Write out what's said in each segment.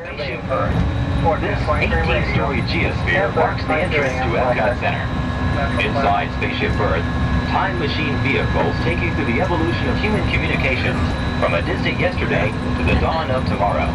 Spaceship Earth. This 18-story geosphere marks the entrance to EPCOT Center. Inside Spaceship Earth, time machine vehicles take you through the evolution of human communications from a distant yesterday to the dawn of tomorrow.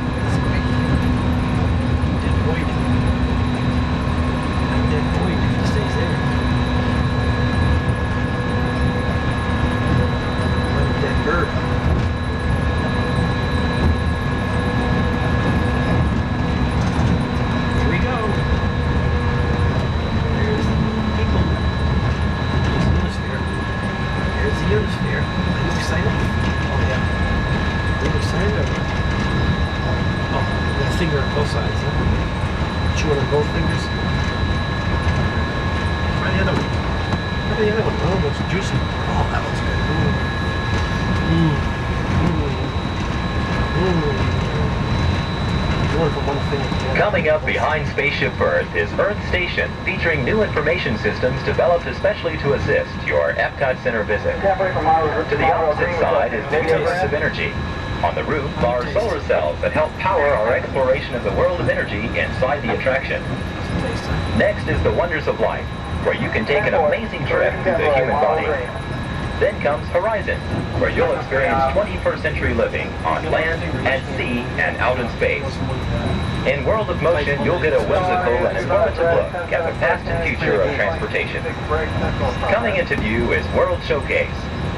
Coming up behind Spaceship Earth is Earth Station, featuring new information systems developed especially to assist your EPCOT Center visit. To the opposite side is the universe of energy. On the roof are solar cells that help power our exploration of the world of energy inside the attraction. Next is the wonders of life, where you can take an amazing trip through the human body. Then comes Horizon, where you'll experience 21st century living on land, at sea, and out in space. In World of Motion, you'll get a whimsical and informative look at the past and future of transportation. Coming into view is World Showcase.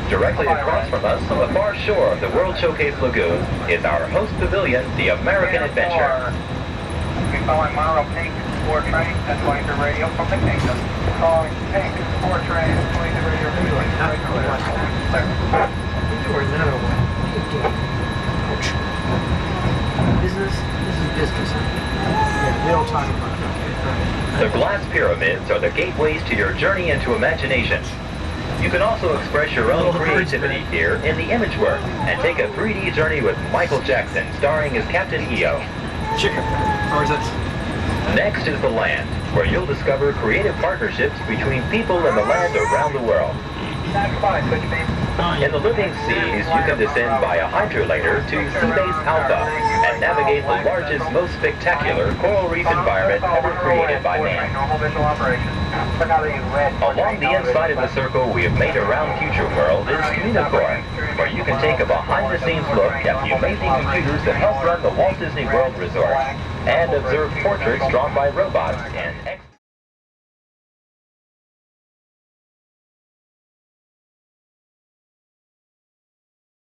Directly across from us, on the far shore of the World Showcase Lagoon, is our host pavilion, the American Adventure. We calling Monorail Pink 4 train that's going to radio from the kingdom. Calling Pink 4 train that's going to radio from the Business? This is business. Yeah, we don't talk about it. The glass pyramids are the gateways to your journey into imagination. You can also express your own creativity here in the image work and take a 3D journey with Michael Jackson, starring as Captain EO. Chicken. Or is that? Next is the land, where you'll discover creative partnerships between people and the land around the world. In the living seas, you can descend by a hydrolator to Seabase Alpha and navigate the largest, most spectacular coral reef environment ever created by man. Along the inside of the circle we have made around Future World is Communicore, where you can take a behind-the-scenes look at the amazing computers that help run the Walt Disney World Resort and observe portraits drawn by robots and